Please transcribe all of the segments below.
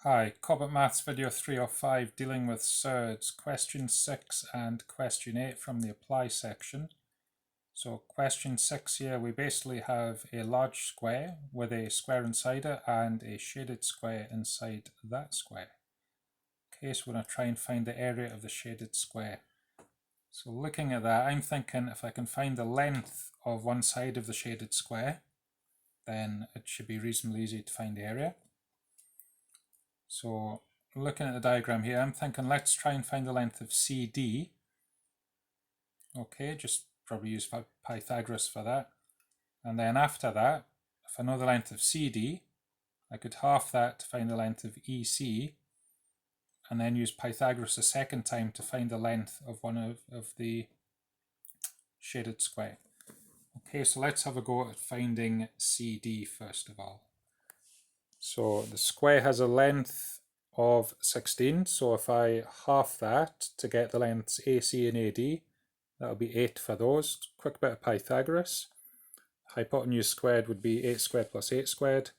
Hi, Corbett Maths video 305 dealing with surds, question 6 and question 8 from the apply section. So question 6 here, we basically have a large square with a square inside it and a shaded square inside that square. Okay, so we're going to try and find the area of the shaded square. So looking at that, I'm thinking if I can find the length of one side of the shaded square, then it should be reasonably easy to find the area. So looking at the diagram here, I'm thinking let's try and find the length of CD. Okay, just probably use Pythagoras for that. And then after that, if I know the length of CD, I could half that to find the length of EC, and then use Pythagoras a second time to find the length of one of the shaded square. Okay, so let's have a go at finding CD first of all. So the square has a length of 16, so if I half that to get the lengths AC and AD, that'll be 8 for those. Quick bit of Pythagoras. Hypotenuse squared would be 8 squared plus 8 squared.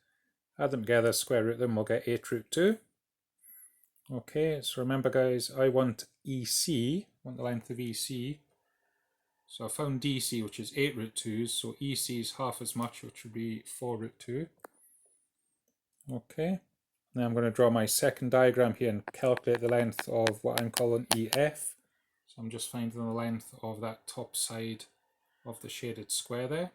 Add them together, square root them, we'll get 8 root 2. Okay, so remember guys, I want EC, want the length of EC. So I found DC, which is 8 root 2's, so EC is half as much, which would be 4 root 2. Okay, now I'm going to draw my second diagram here and calculate the length of what I'm calling EF. So I'm just finding the length of that top side of the shaded square there.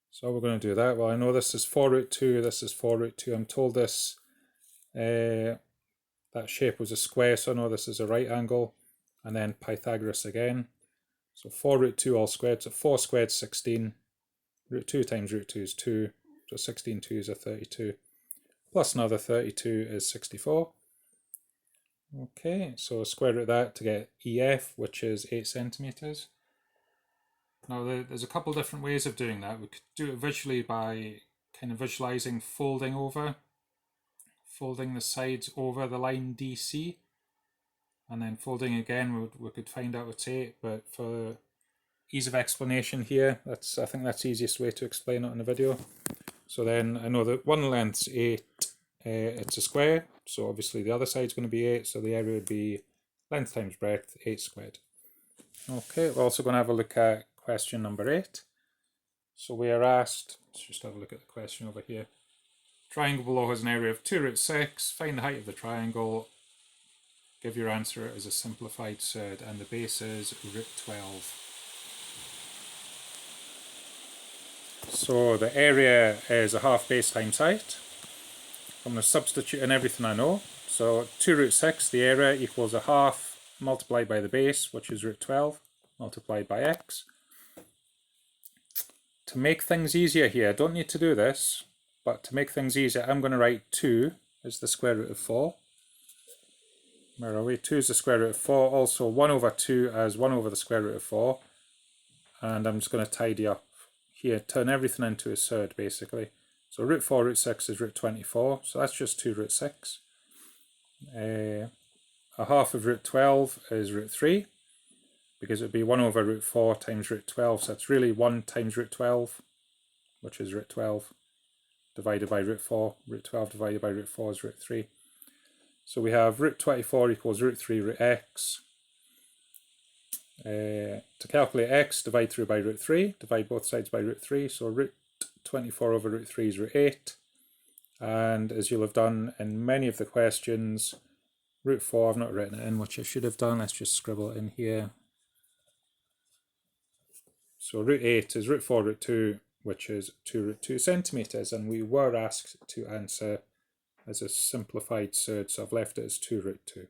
So we're going to do that. Well, I know this is 4 root 2, this is 4 root 2. I'm told this, that shape was a square, so I know this is a right angle. And then Pythagoras again. So 4 root 2 all squared, so 4 squared 16. Root 2 times root 2 is 2. So 16 2s are 32, plus another 32 is 64. Okay, so square root of that to get EF, which is 8 centimeters. Now there's a couple different ways of doing that. We could do it visually by kind of visualizing folding the sides over the line DC, and then folding again, we could find out it's 8, but for ease of explanation here, I think that's the easiest way to explain it in the video. So then I know that one length's 8, it's a square, so obviously the other side's going to be 8, so the area would be length times breadth, 8 squared. Okay, we're also going to have a look at question number 8. So we are asked, let's just have a look at the question over here. Triangle below has an area of 2 root 6, find the height of the triangle, give your answer as a simplified surd, and the base is root 12. So the area is a half base times height. I'm going to substitute in everything I know. So 2 root 6, the area equals a half multiplied by the base, which is root 12, multiplied by x. To make things easier here, I don't need to do this, but to make things easier, I'm going to write 2 as the square root of 4. Where are we? 2 is the square root of 4, also 1 over 2 as 1 over the square root of 4. And I'm just going to tidy up here, turn everything into a surd basically. So root 4 root 6 is root 24, so that's just 2 root 6. A half of root 12 is root 3, because it would be 1 over root 4 times root 12, so it's really 1 times root 12, which is root 12, divided by root 4. Root 12 divided by root 4 is root 3. So we have root 24 equals root 3 root x. To calculate x, divide through by root 3, divide both sides by root 3, so root 24 over root 3 is root 8, and as you'll have done in many of the questions, root 4, I've not written it in, which I should have done, let's just scribble it in here. So root 8 is root 4 root 2, which is 2 root 2 centimeters, and we were asked to answer as a simplified surd, so I've left it as 2 root 2.